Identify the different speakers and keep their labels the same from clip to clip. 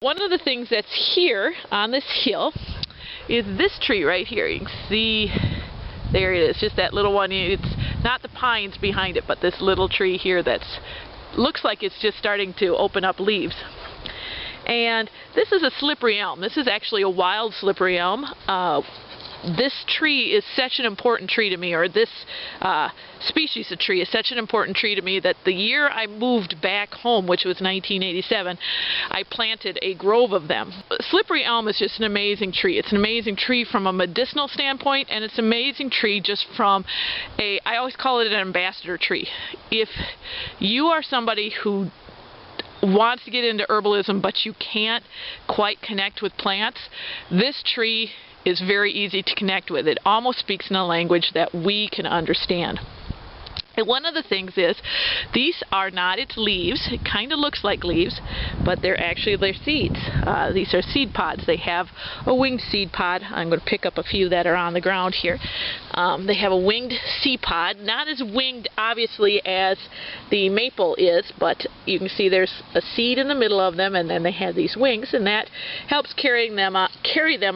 Speaker 1: One of the things that's here on this hill is this tree right here. You can see, there it is, just that little one. It's not the pines behind it, but this little tree here that's looks like it's just starting to open up leaves. And this is a slippery elm. This is actually a wild slippery elm. This tree is such an important tree to me, or this species of tree is such an important tree to me, that the year I moved back home, which was 1987, I planted a grove of them. Slippery elm is just an amazing tree. It's an amazing tree from a medicinal standpoint, and it's an amazing tree just from I always call it an ambassador tree. If you are somebody who wants to get into herbalism but you can't quite connect with plants, this tree is very easy to connect with. It almost speaks in a language that we can understand. And one of the things is, these are not its leaves. It kind of looks like leaves, but they're actually their seeds. These are seed pods. They have a winged seed pod. I'm going to pick up a few that are on the ground here. They have a winged seed pod, not as winged obviously as the maple is, but you can see there's a seed in the middle of them, and then they have these wings, and that helps carry them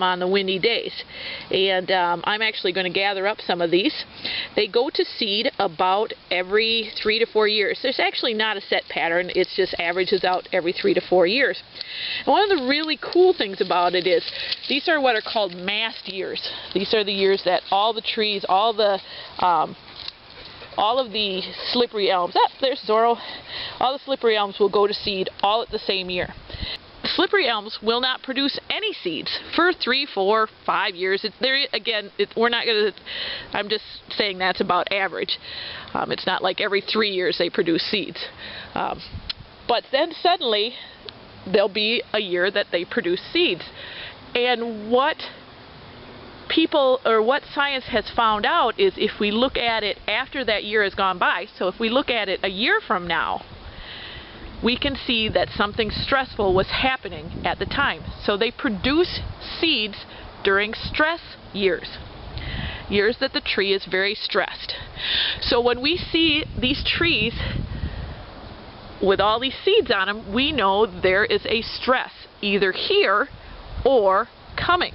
Speaker 1: on the windy days. And I'm actually going to gather up some of these. They go to seed about every 3 to 4 years. There's actually not a set pattern. It just averages out every 3 to 4 years. And one of the really cool things about it is these are what are called mast years. These are the years that all the trees, all of the slippery elms, there's Zorro, all the slippery elms will go to seed all at the same year. Slippery elms will not produce any seeds for 3, 4, 5 years. We're not going to, I'm just saying that's about average. It's not like every 3 years they produce seeds. But then suddenly there'll be a year that they produce seeds. And what science has found out is, if we look at it after that year has gone by, so if we look at it a year from now, we can see that something stressful was happening at the time. So they produce seeds during stress years. Years that the tree is very stressed. So when we see these trees with all these seeds on them, we know there is a stress either here or coming.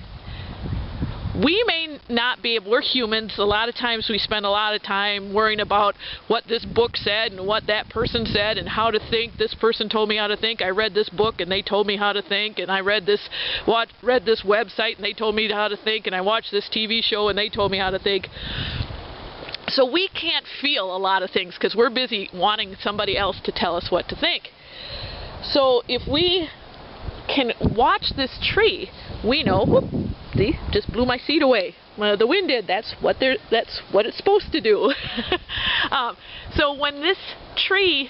Speaker 1: We may not be able, we're humans, a lot of times we spend a lot of time worrying about what this book said and what that person said and how to think. This person told me how to think. I read this book and they told me how to think, and I read this website and they told me how to think, and I watched this TV show and they told me how to think. So we can't feel a lot of things because we're busy wanting somebody else to tell us what to think. So if we can watch this tree, we know, whoop, see, just blew my seed away. Well, the wind did. That's what it's supposed to do. So when this tree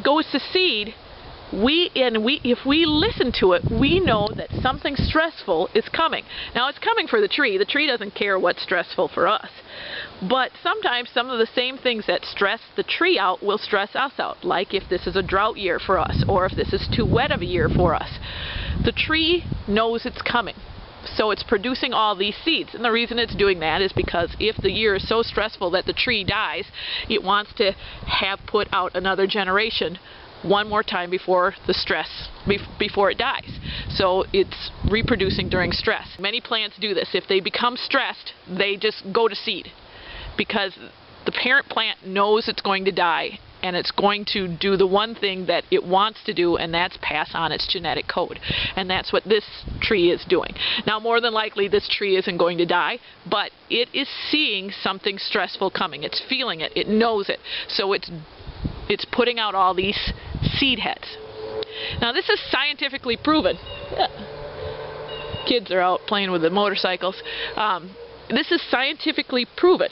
Speaker 1: goes to seed, if we listen to it, we know that something stressful is coming. Now, it's coming for the tree. The tree doesn't care what's stressful for us. But sometimes some of the same things that stress the tree out will stress us out, like if this is a drought year for us, or if this is too wet of a year for us. The tree knows it's coming, so it's producing all these seeds. And the reason it's doing that is because if the year is so stressful that the tree dies, it wants to have put out another generation one more time before it dies. So it's reproducing during stress. Many plants do this. If they become stressed, they just go to seed, because the parent plant knows it's going to die, and it's going to do the one thing that it wants to do, and that's pass on its genetic code. And that's what this tree is doing. Now, more than likely this tree isn't going to die, but it is seeing something stressful coming. It's feeling it. It knows it. So it's putting out all these seed heads. Now, this is scientifically proven. Kids are out playing with the motorcycles. This is scientifically proven.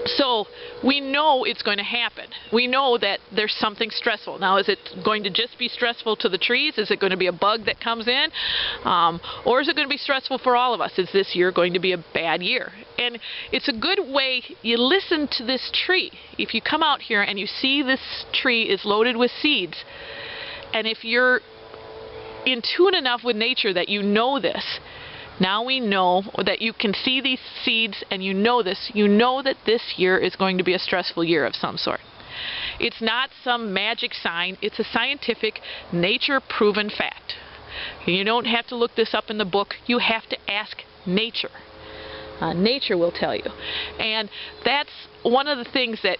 Speaker 1: So we know it's going to happen. We know that there's something stressful. Now, is it going to just be stressful to the trees? Is it going to be a bug that comes in? Or is it going to be stressful for all of us? Is this year going to be a bad year? And it's a good way, you listen to this tree. If you come out here and you see this tree is loaded with seeds, and if you're in tune enough with nature that you know this, now we know that you can see these seeds, and you know this. You know that this year is going to be a stressful year of some sort. It's not some magic sign. It's a scientific, nature-proven fact. You don't have to look this up in the book. You have to ask nature. Nature will tell you. And that's one of the things that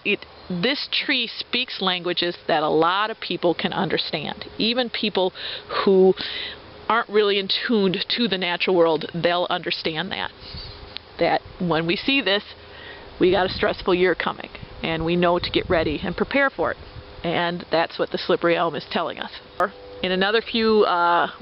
Speaker 1: this tree speaks languages that a lot of people can understand. Even people who aren't really in tune to the natural world, they'll understand that. That when we see this, we got a stressful year coming, and we know to get ready and prepare for it. And that's what the slippery elm is telling us. In another few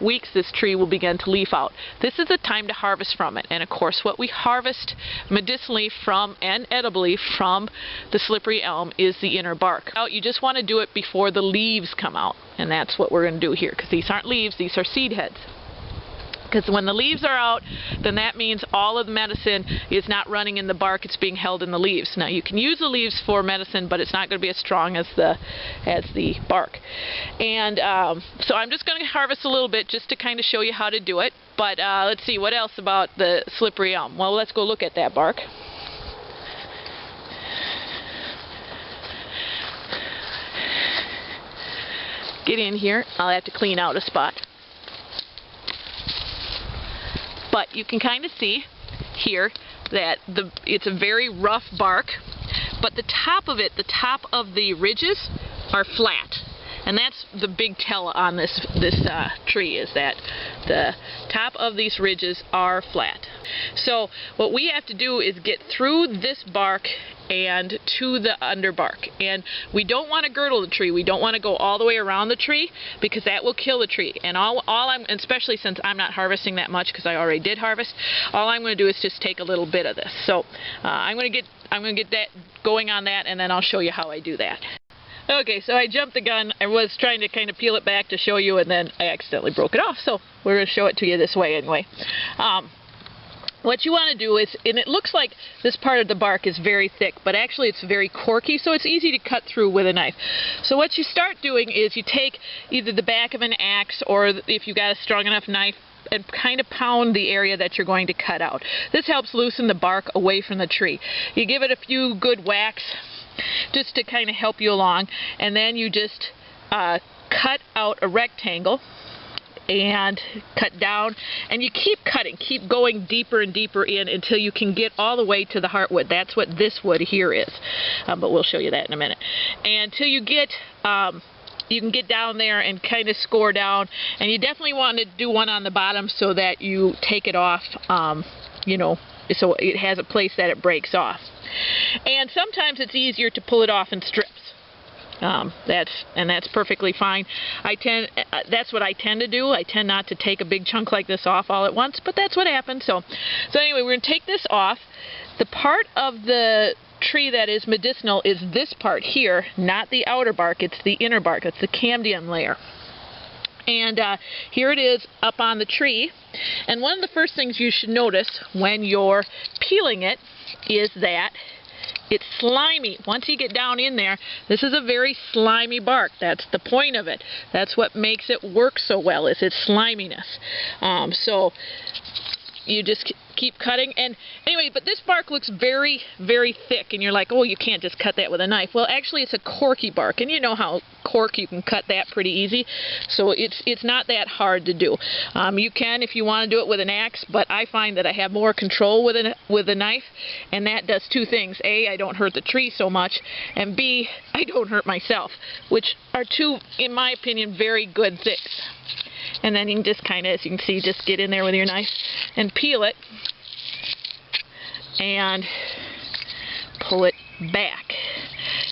Speaker 1: weeks, this tree will begin to leaf out. This is the time to harvest from it. And of course, what we harvest medicinally from and edibly from the slippery elm is the inner bark. Now, you just want to do it before the leaves come out. And that's what we're going to do here, because these aren't leaves, these are seed heads. Because when the leaves are out, then that means all of the medicine is not running in the bark, it's being held in the leaves. Now you can use the leaves for medicine, but it's not going to be as strong as the bark. And so I'm just going to harvest a little bit just to kind of show you how to do it. But let's see, what else about the slippery elm? Well, let's go look at that bark. Get in here. I'll have to clean out a spot. But you can kind of see here that it's a very rough bark, but the top of it, the top of the ridges are flat. And that's the big tell on this tree, is that the top of these ridges are flat. So what we have to do is get through this bark and to the underbark. And we don't want to girdle the tree. We don't want to go all the way around the tree, because that will kill the tree. And especially since I'm not harvesting that much, because I already did harvest, all I'm going to do is just take a little bit of this. So I'm going to get that going on that, and then I'll show you how I do that. Okay, so I jumped the gun. I was trying to kind of peel it back to show you, and then I accidentally broke it off. So we're going to show it to you this way anyway. What you want to do is, and it looks like this part of the bark is very thick, but actually it's very corky, so it's easy to cut through with a knife. So what you start doing is you take either the back of an axe, or if you've got a strong enough knife, and kind of pound the area that you're going to cut out. This helps loosen the bark away from the tree. You give it a few good whacks just to kind of help you along, and then you just cut out a rectangle and cut down, and you keep cutting, keep going deeper and deeper in until you can get all the way to the heartwood. That's what this wood here is, but we'll show you that in a minute. And until you get you can get down there and kind of score down, and you definitely want to do one on the bottom so that you take it off, you know, so it has a place that it breaks off. And sometimes it's easier to pull it off in strips. That's perfectly fine. That's what I tend to do. I tend not to take a big chunk like this off all at once, but that's what happens. So anyway, we're going to take this off. The part of the tree that is medicinal is this part here, not the outer bark. It's the inner bark. It's the cambium layer. And here it is up on the tree. And one of the first things you should notice when you're peeling it is that it's slimy. Once you get down in there, this is a very slimy bark. That's the point of it. That's what makes it work so well, is its sliminess. So you just keep cutting. And anyway, but this bark looks very, very thick, and you're like, oh, you can't just cut that with a knife. Well, actually, it's a corky bark, and you know how cork, you can cut that pretty easy. So it's not that hard to do. You can if you want to do it with an axe, but I find that I have more control with a knife, and that does two things. A, I don't hurt the tree so much, and B, I don't hurt myself, which are two, in my opinion, very good things. And then you can just kind of, as you can see, just get in there with your knife and peel it and pull it back.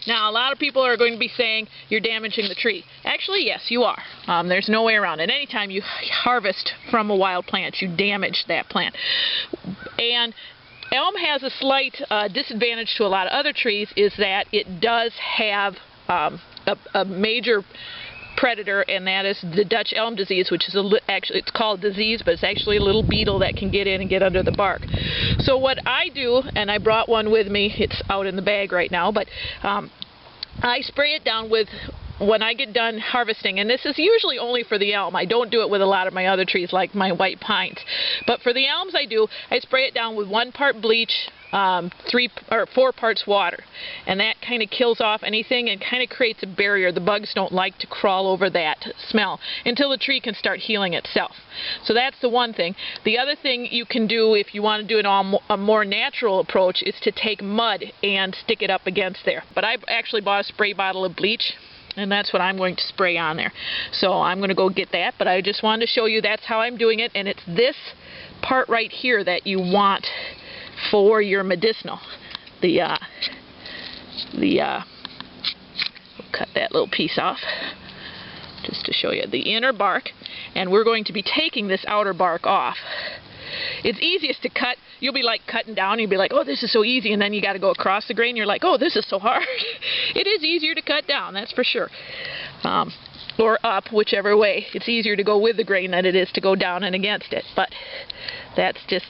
Speaker 1: Now, a lot of people are going to be saying you're damaging the tree. Actually, yes, you are. There's no way around it. Anytime you harvest from a wild plant, you damage that plant. And elm has a slight disadvantage to a lot of other trees, is that it does have a major predator, and that is the Dutch elm disease, which is actually, it's called disease, but it's actually a little beetle that can get in and get under the bark. So what I do, and I brought one with me, it's out in the bag right now, but I spray it down with, when I get done harvesting, and this is usually only for the elm. I don't do it with a lot of my other trees like my white pines, but for the elms I do. I spray it down with 1 part bleach, 3 or 4 parts water, and that kind of kills off anything and kind of creates a barrier. The bugs don't like to crawl over that smell until the tree can start healing itself. So that's the one thing. The other thing you can do if you want to do a more natural approach is to take mud and stick it up against there. But I actually bought a spray bottle of bleach, and that's what I'm going to spray on there. So I'm going to go get that, but I just wanted to show you that's how I'm doing it, and it's this part right here that you want for your medicinal. We'll cut that little piece off just to show you the inner bark, and we're going to be taking this outer bark off. It's easiest to cut. You'll be like cutting down, and you'll be like, oh, this is so easy, and then you got to go across the grain, and you're like, oh, this is so hard. It is easier to cut down, that's for sure. Or up, whichever way. It's easier to go with the grain than it is to go down and against it. But that's just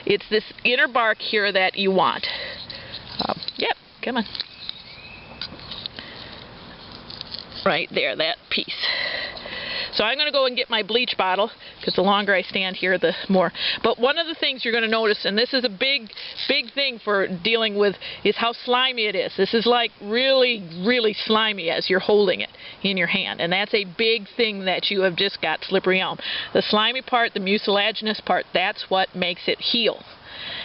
Speaker 1: it's this inner bark here that you want. Yep, come on. Right there, that piece. So I'm going to go and get my bleach bottle, because the longer I stand here, the more. But one of the things you're going to notice, and this is a big thing for dealing with, is how slimy it is. This is like really, really slimy as you're holding it in your hand. And that's a big thing that you have just got slippery elm. The slimy part, the mucilaginous part, that's what makes it heal.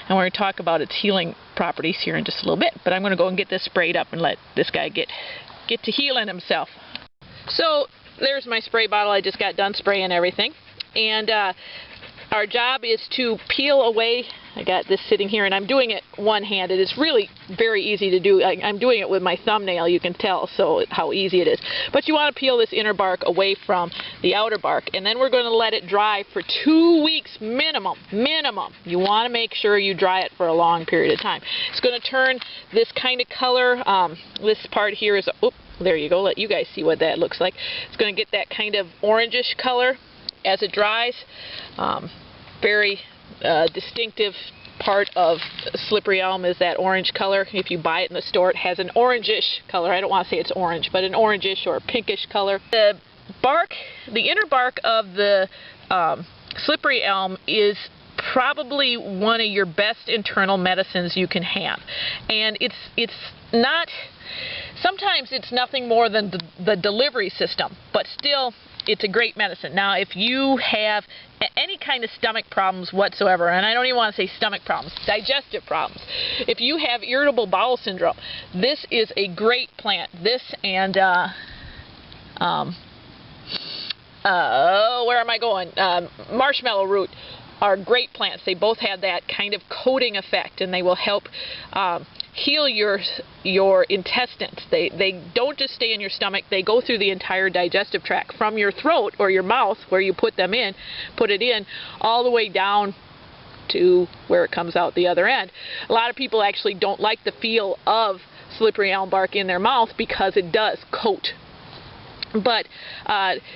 Speaker 1: And we're going to talk about its healing properties here in just a little bit. But I'm going to go and get this sprayed up and let this guy get to healing himself. So there's my spray bottle. I just got done spraying everything. And our job is to peel away. I got this sitting here, and I'm doing it one-handed. It's really very easy to do. I'm doing it with my thumbnail, you can tell, so how easy it is. But you want to peel this inner bark away from the outer bark, and then we're going to let it dry for 2 weeks minimum. You want to make sure you dry it for a long period of time. It's going to turn this kind of color. This part here is, oops, there you go, let you guys see what that looks like. It's going to get that kind of orangish color as it dries. Very distinctive part of slippery elm is that orange color. If you buy it in the store, it has an orangish color. I don't want to say it's orange, but an orangish or pinkish color. The bark, the inner bark of the slippery elm is probably one of your best internal medicines you can have. And it's not, sometimes it's nothing more than the delivery system, but still it's a great medicine. Now, if you have any kind of stomach problems whatsoever, and I don't even want to say stomach problems, digestive problems, if you have irritable bowel syndrome, this is a great plant. This and, where am I going? Marshmallow root are great plants. They both have that kind of coating effect, and they will help heal your intestines. They don't just stay in your stomach, they go through the entire digestive tract from your throat or your mouth where you put it in, all the way down to where it comes out the other end. A lot of people actually don't like the feel of slippery elm bark in their mouth because it does coat. But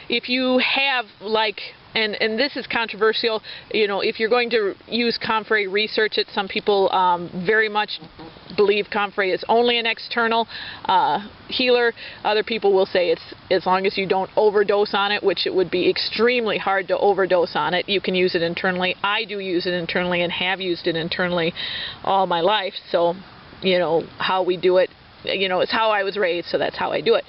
Speaker 1: if you have, like, and this is controversial, you know, if you're going to use comfrey, research it. Some people very much believe comfrey is only an external healer. Other people will say it's, as long as you don't overdose on it, which it would be extremely hard to overdose on it, you can use it internally. I do use it internally and have used it internally all my life. So, you know, how we do it, you know, it's how I was raised, so that's how I do it.